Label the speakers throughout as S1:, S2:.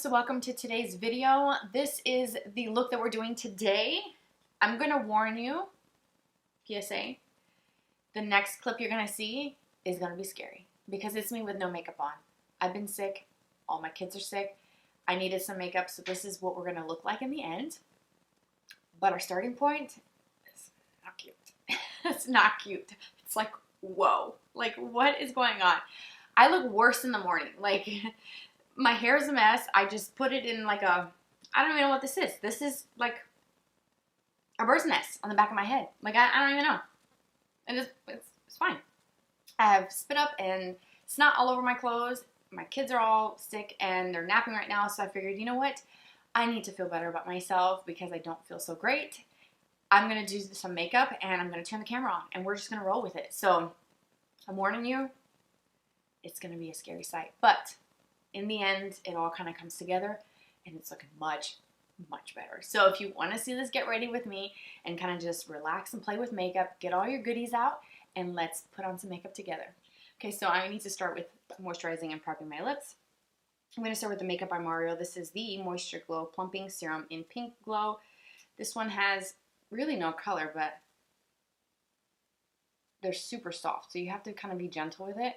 S1: so welcome to today's video. This is the look that we're doing today. I'm going to warn you, PSA, the next clip you're going to see is going to be scary because it's me with no makeup on. I've been sick, all my kids are sick, I needed some makeup, so this is what we're going to look like in the end. But our starting point is not cute. It's not cute. It's like, whoa, like what is going on? I look worse in the morning, like my hair is a mess. I just put it in like a, I don't even know what this is. This is like a bird's nest on the back of my head. Like, I don't even know. And it's fine. I have spit up and snot all over my clothes. My kids are all sick and they're napping right now. So I figured, you know what? I need to feel better about myself because I don't feel so great. I'm going to do some makeup and I'm going to turn the camera on and we're just going to roll with it. So I'm warning you, it's going to be a scary sight. But in the end, it all kind of comes together and it's looking much, much better. So if you want to see this, get ready with me and kind of just relax and play with makeup, get all your goodies out, and let's put on some makeup together. Okay, so I need to start with moisturizing and prepping my lips. I'm going to start with the Makeup by Mario. This is the Moisture Glow Plumping Serum in Pink Glow. This one has really no color, but they're super soft, so you have to kind of be gentle with it.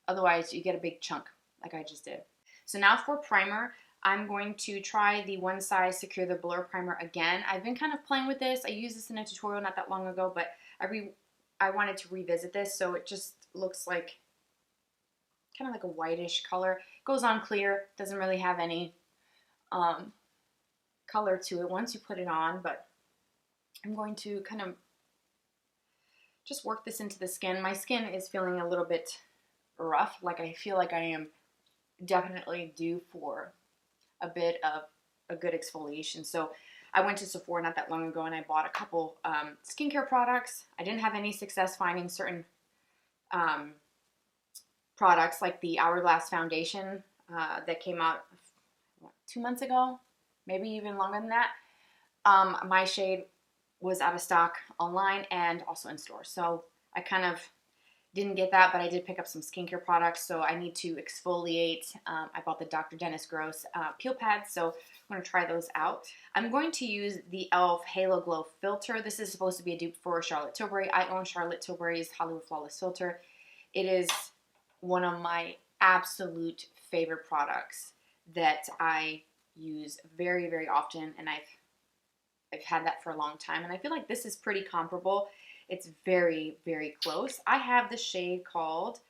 S1: Otherwise, you get a big chunk like I just did. So now for primer, I'm going to try the One Size Secure the Blur Primer again. I've been kind of playing with this. I used this in a tutorial not that long ago, but I wanted to revisit this, so it just looks like kind of like a whitish color. Goes on clear, doesn't really have any color to it once you put it on, but I'm going to kind of just work this into the skin. My skin is feeling a little bit rough, like I feel like I am definitely due for a bit of a good exfoliation. So I went to Sephora not that long ago and I bought a couple skincare products. I didn't have any success finding certain products like the Hourglass foundation that came out 2 months ago, maybe even longer than that. My shade was out of stock online and also in store. So I kind of didn't get that, but I did pick up some skincare products, so I need to exfoliate. I bought the Dr. Dennis Gross peel pads, so I'm going to try those out. I'm going to use the E.L.F. Halo Glow Filter. This is supposed to be a dupe for Charlotte Tilbury. I own Charlotte Tilbury's Hollywood Flawless Filter. It is one of my absolute favorite products that I use very, very often, and I've had that for a long time, and I feel like this is pretty comparable. It's very, very close. I have the shade called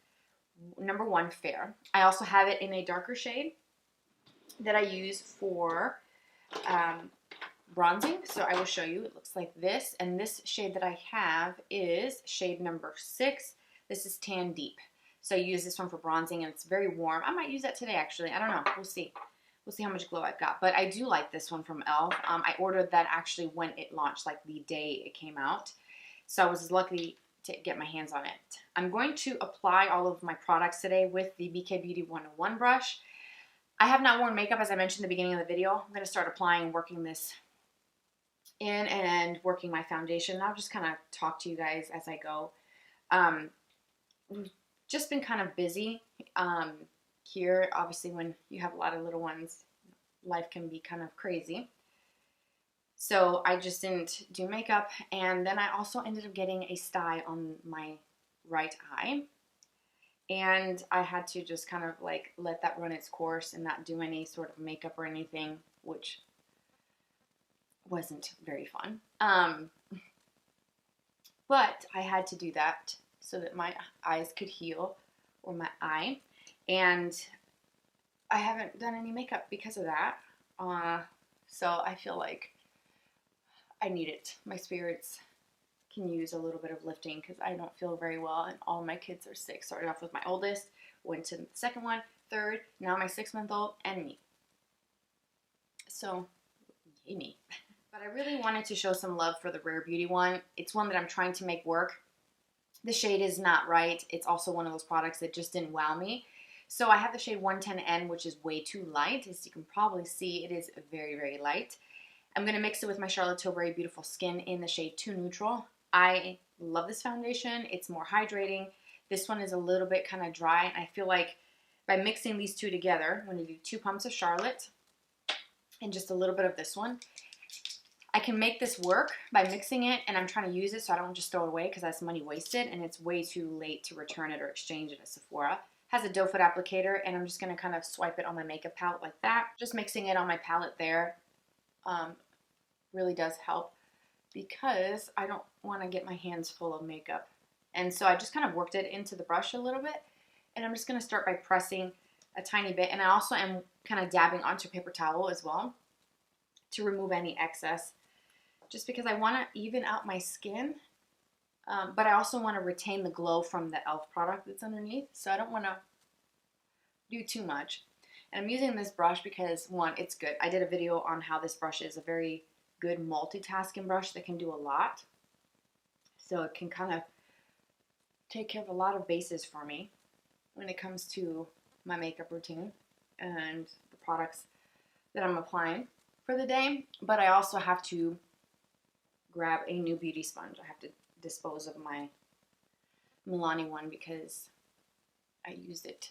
S1: Number 1 Fair. I also have it in a darker shade that I use for bronzing. So I will show you. It looks like this. And this shade that I have is shade number 6. This is Tan Deep. So I use this one for bronzing and it's very warm. I might use that today actually. I don't know. We'll see. We'll see how much glow I've got. But I do like this one from E.L.F. I ordered that actually when it launched, like the day it came out. So I was lucky to get my hands on it. I'm going to apply all of my products today with the BK Beauty 101 brush. I have not worn makeup, as I mentioned at the beginning of the video. I'm going to start applying, working this in and working my foundation. I'll just kind of talk to you guys as I go. We've just been kind of busy here. Obviously, when you have a lot of little ones, life can be kind of crazy. So I just didn't do makeup, and then I also ended up getting a sty on my right eye, and I had to just kind of like let that run its course and not do any sort of makeup or anything, which wasn't very fun. But I had to do that so that my eyes could heal, or my eye, and I haven't done any makeup because of that. So I feel like I need it. My spirits can use a little bit of lifting because I don't feel very well and all my kids are sick. Started off with my oldest, went to the second one, third, now my 6-month-old, and me. So, yay me. But I really wanted to show some love for the Rare Beauty one. It's one that I'm trying to make work. The shade is not right. It's also one of those products that just didn't wow me. So I have the shade 110N, which is way too light. As you can probably see, it is very, very light. I'm going to mix it with my Charlotte Tilbury Beautiful Skin in the shade 2 Neutral. I love this foundation. It's more hydrating. This one is a little bit kind of dry. And I feel like by mixing these two together, I'm going to do 2 pumps of Charlotte and just a little bit of this one. I can make this work by mixing it, and I'm trying to use it so I don't just throw it away because that's money wasted and it's way too late to return it or exchange it at Sephora. It has a doe foot applicator, and I'm just going to kind of swipe it on my makeup palette like that. Just mixing it on my palette there really does help because I don't want to get my hands full of makeup. And so I just kind of worked it into the brush a little bit, and I'm just going to start by pressing a tiny bit, and I also am kind of dabbing onto a paper towel as well to remove any excess, just because I want to even out my skin, but I also want to retain the glow from the E.L.F. product that's underneath, so I don't want to do too much. And I'm using this brush because, one, it's good. I did a video on how this brush is a very good multitasking brush that can do a lot, so it can kind of take care of a lot of bases for me when it comes to my makeup routine and the products that I'm applying for the day. But I also have to grab a new beauty sponge. I have to dispose of my Milani one because I used it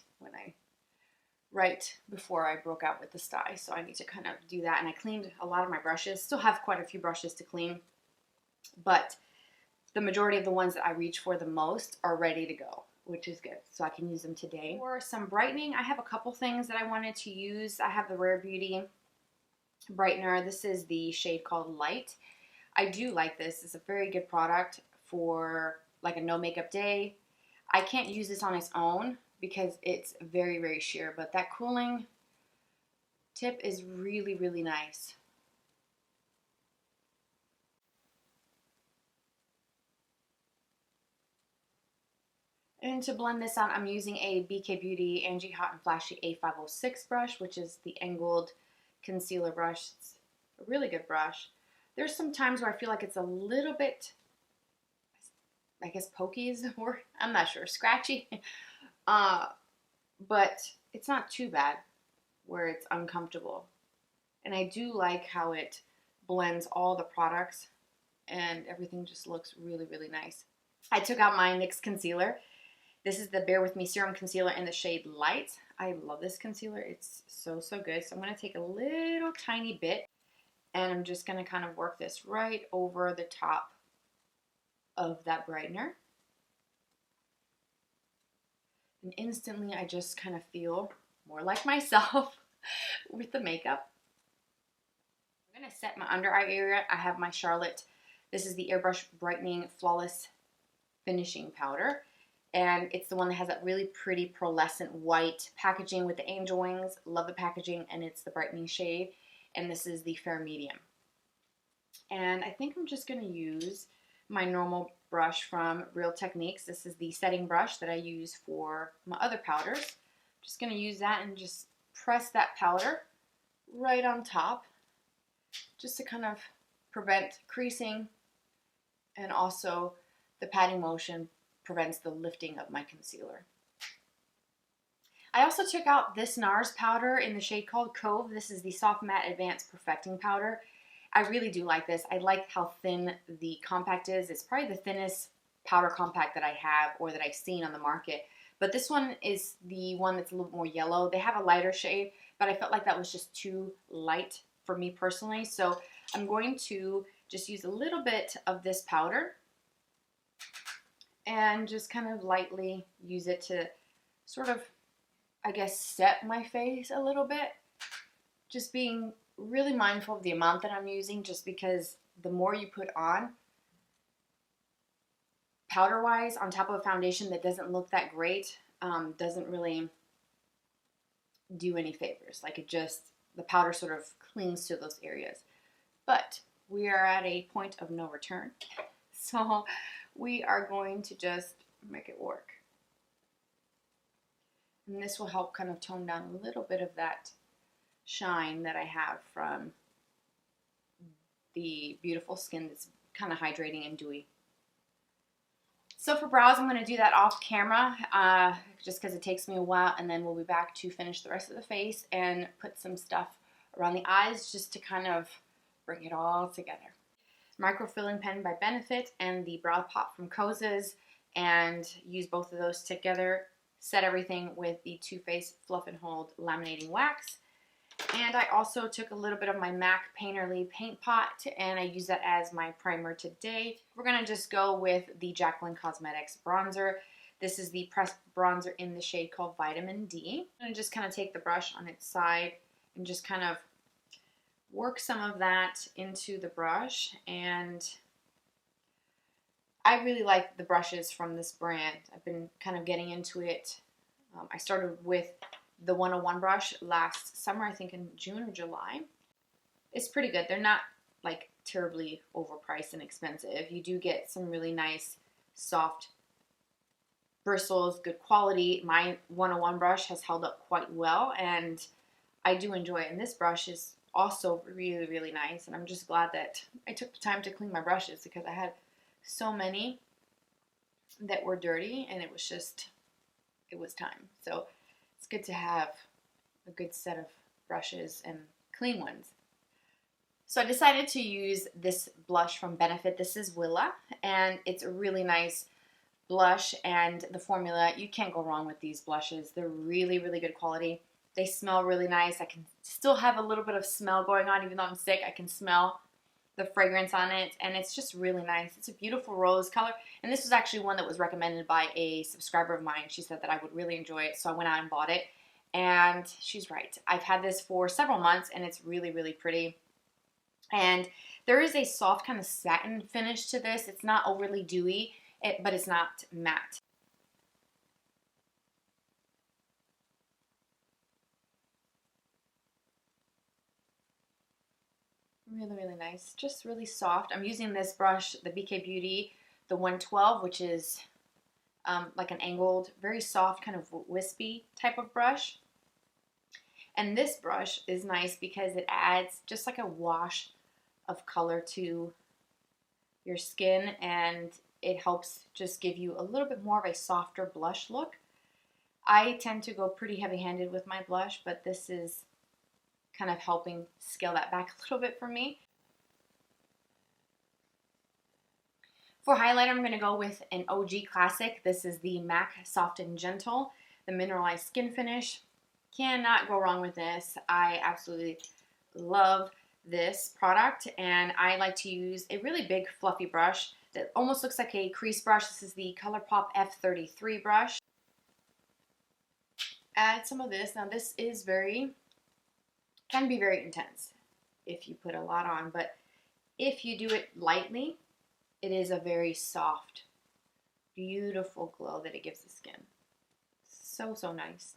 S1: right before I broke out with the sty, so I need to kind of do that. And I cleaned a lot of my brushes. Still have quite a few brushes to clean, but the majority of the ones that I reach for the most are ready to go, which is good, so I can use them today. For some brightening, I have a couple things that I wanted to use. I have the Rare Beauty Brightener. This is the shade called Light. I do like this. It's a very good product for like a no makeup day. I can't use this on its own because it's very, very sheer, but that cooling tip is really, really nice. And to blend this out, I'm using a BK Beauty Angie Hot and Flashy A506 brush, which is the angled concealer brush. It's a really good brush. There's some times where I feel like it's a little bit, I guess pokey is the word, I'm not sure, scratchy. But it's not too bad where it's uncomfortable. And I do like how it blends all the products and everything just looks really, really nice. I took out my NYX concealer. This is the Bare With Me Serum Concealer in the shade Light. I love this concealer. It's so, so good. So I'm going to take a little tiny bit, and I'm just going to kind of work this right over the top of that brightener. And instantly I just kind of feel more like myself with the makeup. I'm going to set my under eye area. I have my Charlotte. This is the Airbrush Brightening Flawless Finishing Powder. And it's the one that has that really pretty pearlescent white packaging with the angel wings. Love the packaging, and it's the brightening shade. And this is the Fair Medium. And I think I'm just going to use my normal brush from Real Techniques. This is the setting brush that I use for my other powders. I'm just going to use that and just press that powder right on top, just to kind of prevent creasing, and also the patting motion prevents the lifting of my concealer. I also took out this NARS powder in the shade called Cove. This is the Soft Matte Advanced Perfecting Powder. I really do like this. I like how thin the compact is. It's probably the thinnest powder compact that I have or that I've seen on the market. But this one is the one that's a little more yellow. They have a lighter shade, but I felt like that was just too light for me personally. So I'm going to just use a little bit of this powder and just kind of lightly use it to sort of, I guess, set my face a little bit. Just being really mindful of the amount that I'm using, just because the more you put on powder-wise on top of a foundation that doesn't look that great, doesn't really do any favors. Like it just, the powder sort of clings to those areas. But we are at a point of no return. So we are going to just make it work. And this will help kind of tone down a little bit of that shine that I have from the beautiful skin that's kind of hydrating and dewy. So for brows, I'm going to do that off camera just because it takes me a while, and then we'll be back to finish the rest of the face and put some stuff around the eyes just to kind of bring it all together. Microfilling pen by Benefit and the Brow Pop from Kosas, and use both of those together. Set everything with the Too Faced Fluff and Hold Laminating Wax. And I also took a little bit of my MAC Painterly Paint Pot, and I use that as my primer today. We're going to just go with the Jaclyn Cosmetics bronzer. This is the pressed bronzer in the shade called Vitamin D. I'm going to just kind of take the brush on its side and just kind of work some of that into the brush. And I really like the brushes from this brand. I've been kind of getting into it. I started with the 101 brush last summer, I think in June or July. It's pretty good. They're not like terribly overpriced and expensive. You do get some really nice soft bristles, good quality. My 101 brush has held up quite well, and I do enjoy it. And this brush is also really, really nice, and I'm just glad that I took the time to clean my brushes because I had so many that were dirty, and it was time. So it's good to have a good set of brushes and clean ones. So I decided to use this blush from Benefit. This is Willa, and it's a really nice blush, and the formula, you can't go wrong with these blushes. They're really, really good quality. They smell really nice. I can still have a little bit of smell going on even though I'm sick. I can smell the fragrance on it, and it's just really nice. It's a beautiful rose color, and this was actually one that was recommended by a subscriber of mine. She said that I would really enjoy it, so I went out and bought it, and she's right. I've had this for several months, and it's really, really pretty. And there is a soft kind of satin finish to this. It's not overly dewy, but it's not matte. Really, really nice. Just really soft. I'm using this brush, the BK Beauty, the 112, which is like an angled, very soft, kind of wispy type of brush. And this brush is nice because it adds just like a wash of color to your skin, and it helps just give you a little bit more of a softer blush look. I tend to go pretty heavy-handed with my blush, but this is kind of helping scale that back a little bit for me. For highlighter, I'm going to go with an OG classic. This is the MAC Soft and Gentle, the Mineralized Skin Finish. Cannot go wrong with this. I absolutely love this product, and I like to use a really big fluffy brush that almost looks like a crease brush. This is the ColourPop F33 brush. Add some of this. Now this is can be very intense if you put a lot on, but if you do it lightly, it is a very soft, beautiful glow that it gives the skin. So, so nice.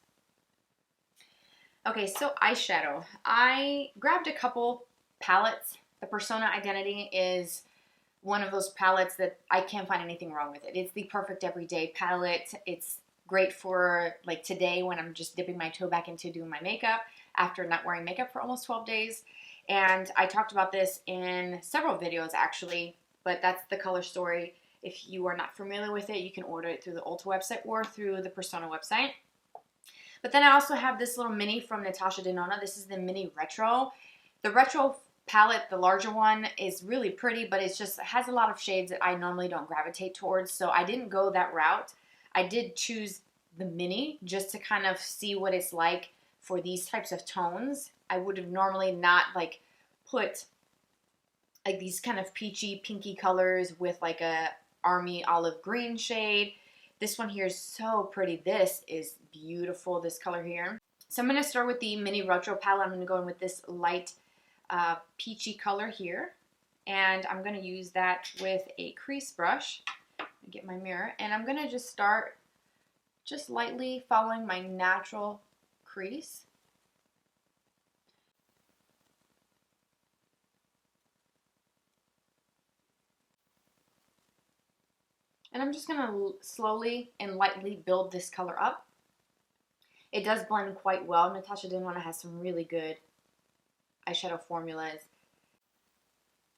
S1: Okay, so eyeshadow. I grabbed a couple palettes. The Persona Identity is one of those palettes that I can't find anything wrong with it. It's the perfect everyday palette. It's great for like today when I'm just dipping my toe back into doing my makeup after not wearing makeup for almost 12 days. And I talked about this in several videos actually, but that's the color story. If you are not familiar with it, you can order it through the Ulta website or through the Persona website. But then I also have this little mini from Natasha Denona. This is the Mini Retro. The Retro palette, the larger one, is really pretty, but it has a lot of shades that I normally don't gravitate towards, so I didn't go that route. I did choose the mini just to kind of see what it's like for these types of tones. I would have normally not like put like these kind of peachy pinky colors with like a army olive green shade. This one here is so pretty. This is beautiful, this color here. So I'm going to start with the Mini Retro palette. I'm going to go in with this light peachy color here, and I'm going to use that with a crease brush. Get my mirror, and I'm going to just start just lightly following my natural crease. And I'm just going to slowly and lightly build this color up. It does blend quite well. Natasha Denona has some really good eyeshadow formulas.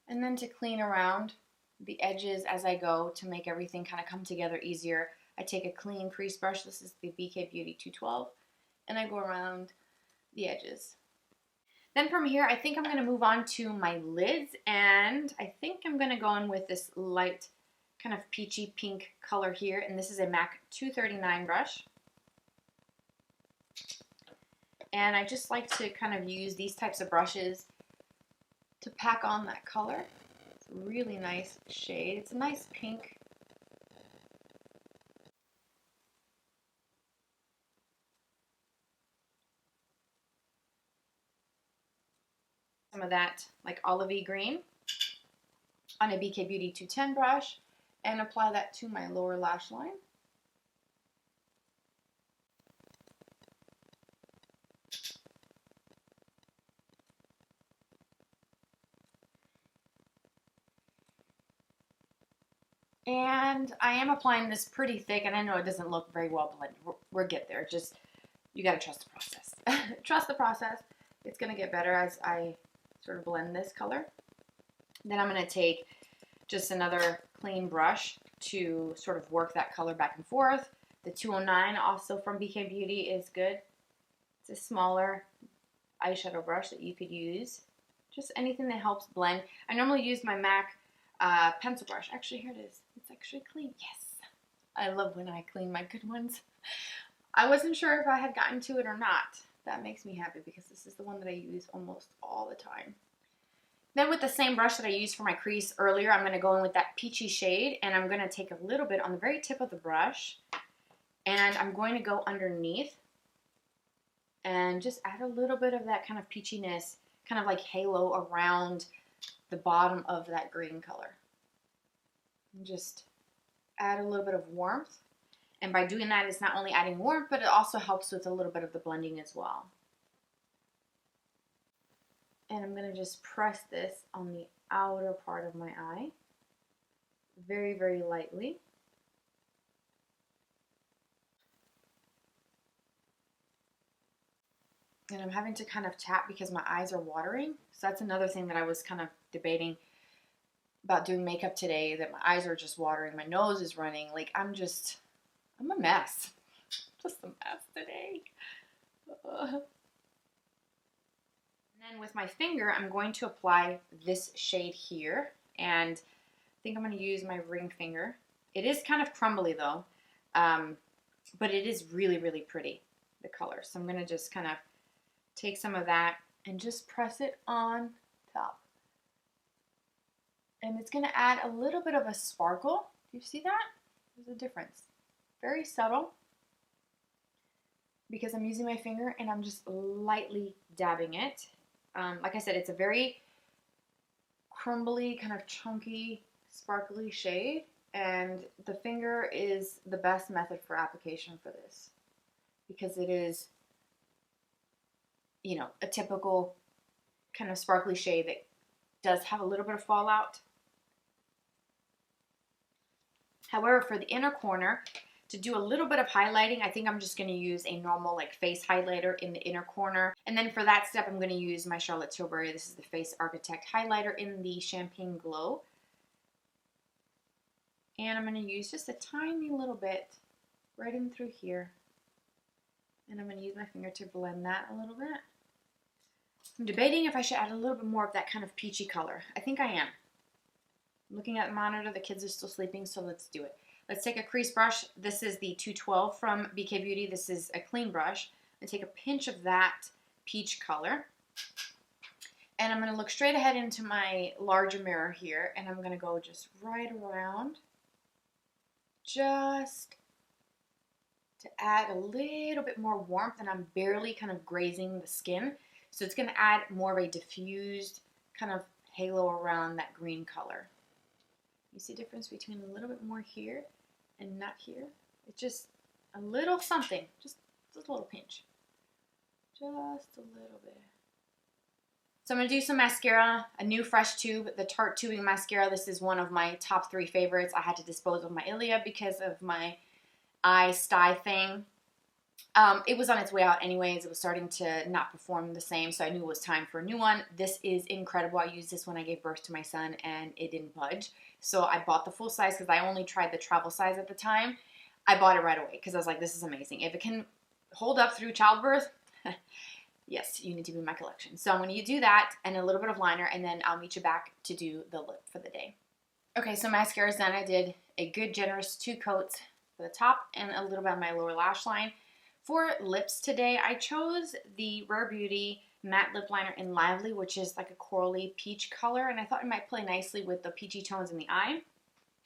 S1: And then to clean around the edges as I go to make everything kind of come together easier, I take a clean crease brush. This is the BK Beauty 212, and I go around the edges. Then from here, I think I'm going to move on to my lids, and I think I'm going to go in with this light kind of peachy pink color here, and this is a MAC 239 brush. And I just like to kind of use these types of brushes to pack on that color. It's a really nice shade. It's a nice pink. Some of that like olivey green on a BK Beauty 210 brush and apply that to my lower lash line. And I am applying this pretty thick, and I know it doesn't look very well blended. We'll get there. Just, you gotta trust the process. Trust the process. It's gonna get better as I sort of blend this color. Then I'm gonna take just another clean brush to sort of work that color back and forth. The 209 also from BK Beauty is good. It's a smaller eyeshadow brush that you could use. Just anything that helps blend. I normally use my MAC pencil brush. Actually, here it is. It's actually clean. Yes. I love when I clean my good ones. I wasn't sure if I had gotten to it or not. That makes me happy because this is the one that I use almost all the time. Then with the same brush that I used for my crease earlier, I'm going to go in with that peachy shade, and I'm going to take a little bit on the very tip of the brush, and I'm going to go underneath and just add a little bit of that kind of peachiness, kind of like halo around the bottom of that green color. And just add a little bit of warmth. And by doing that, it's not only adding warmth, but it also helps with a little bit of the blending as well. And I'm going to just press this on the outer part of my eye, very, very lightly. And I'm having to kind of tap because my eyes are watering. So that's another thing that I was kind of debating about doing makeup today, that my eyes are just watering, my nose is running. Like, I'm a mess. Just a mess today. And then with my finger, I'm going to apply this shade here. And I think I'm going to use my ring finger. It is kind of crumbly though, but it is really, really pretty, the color. So I'm going to just kind of take some of that and just press it on top. And it's going to add a little bit of a sparkle. Do you see that? There's a difference. Very subtle, because I'm using my finger and I'm just lightly dabbing it. Like I said, it's a very crumbly, kind of chunky, sparkly shade, and the finger is the best method for application for this, because it is, you know, a typical kind of sparkly shade that does have a little bit of fallout. However, for the inner corner, to do a little bit of highlighting, I think I'm just going to use a normal like face highlighter in the inner corner. And then for that step, I'm going to use my Charlotte Tilbury. This is the Face Architect highlighter in the Champagne Glow. And I'm going to use just a tiny little bit right in through here. And I'm going to use my finger to blend that a little bit. I'm debating if I should add a little bit more of that kind of peachy color. I think I am. I'm looking at the monitor. The kids are still sleeping, so let's do it. Let's take a crease brush. This is the 212 from BK Beauty. This is a clean brush. And take a pinch of that peach color. And I'm going to look straight ahead into my larger mirror here. And I'm going to go just right around. Just to add a little bit more warmth. And I'm barely kind of grazing the skin. So it's going to add more of a diffused kind of halo around that green color. You see the difference between a little bit more here and not here? It's just a little something, just a little pinch. Just a little bit. So I'm going to do some mascara, a new fresh tube, the Tarte tubing mascara. This is one of my top 3 favorites. I had to dispose of my Ilia because of my eye sty thing. It was on its way out anyways. It was starting to not perform the same, so I knew it was time for a new one. This is incredible. I used this when I gave birth to my son, and it didn't budge. So I bought the full size because I only tried the travel size at the time. I bought it right away because I was like, this is amazing. If it can hold up through childbirth, yes, you need to be in my collection. So I'm going to do that and a little bit of liner, and then I'll meet you back to do the lip for the day. Okay, so mascara is done. I did a good generous 2 coats for the top and a little bit on my lower lash line. For lips today, I chose the Rare Beauty Matte Lip Liner in Lively, which is like a corally peach color, and I thought it might play nicely with the peachy tones in the eye.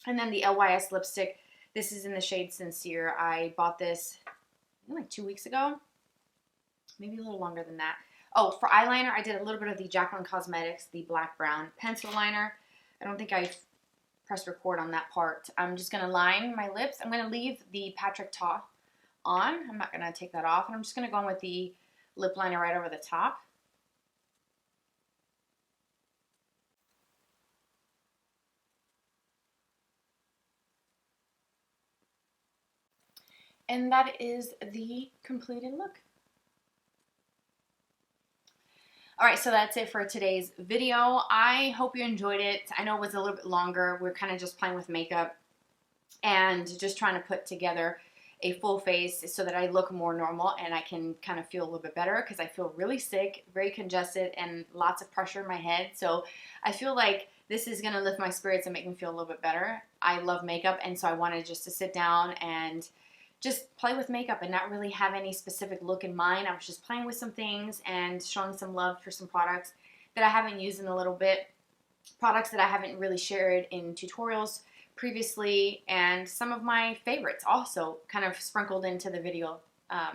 S1: And then the LYS lipstick, this is in the shade Sincere. I bought this like 2 weeks ago, maybe a little longer than that. Oh, for eyeliner, I did a little bit of the Jaclyn Cosmetics, the Black Brown Pencil Liner. I don't think I pressed record on that part. I'm just going to line my lips. I'm going to leave the Patrick Ta on. I'm not going to take that off. And I'm just going to go in with the lip liner right over the top. And that is the completed look. Alright, so that's it for today's video. I hope you enjoyed it. I know it was a little bit longer. We're kind of just playing with makeup and just trying to put together a full face so that I look more normal and I can kind of feel a little bit better, because I feel really sick, very congested, and lots of pressure in my head. So I feel like this is going to lift my spirits and make me feel a little bit better. I love makeup, and so I wanted just to sit down and just play with makeup and not really have any specific look in mind. I was just playing with some things and showing some love for some products that I haven't used in a little bit, products that I haven't really shared in tutorials previously, and some of my favorites also kind of sprinkled into the video.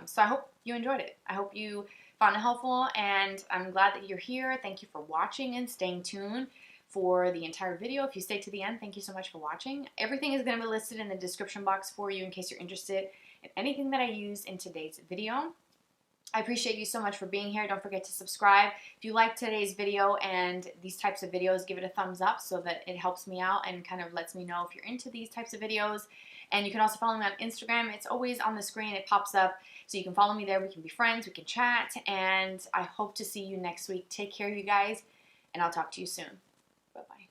S1: So I hope you enjoyed it. I hope you found it helpful, and I'm glad that you're here. Thank you for watching and staying tuned for the entire video. If you stayed to the end, thank you so much for watching. Everything is going to be listed in the description box for you in case you're interested in anything that I use in today's video. I appreciate you so much for being here. Don't forget to subscribe. If you liked today's video and these types of videos, give it a thumbs up so that it helps me out and kind of lets me know if you're into these types of videos. And you can also follow me on Instagram. It's always on the screen. It pops up. So you can follow me there. We can be friends. We can chat. And I hope to see you next week. Take care, you guys. And I'll talk to you soon. Bye-bye.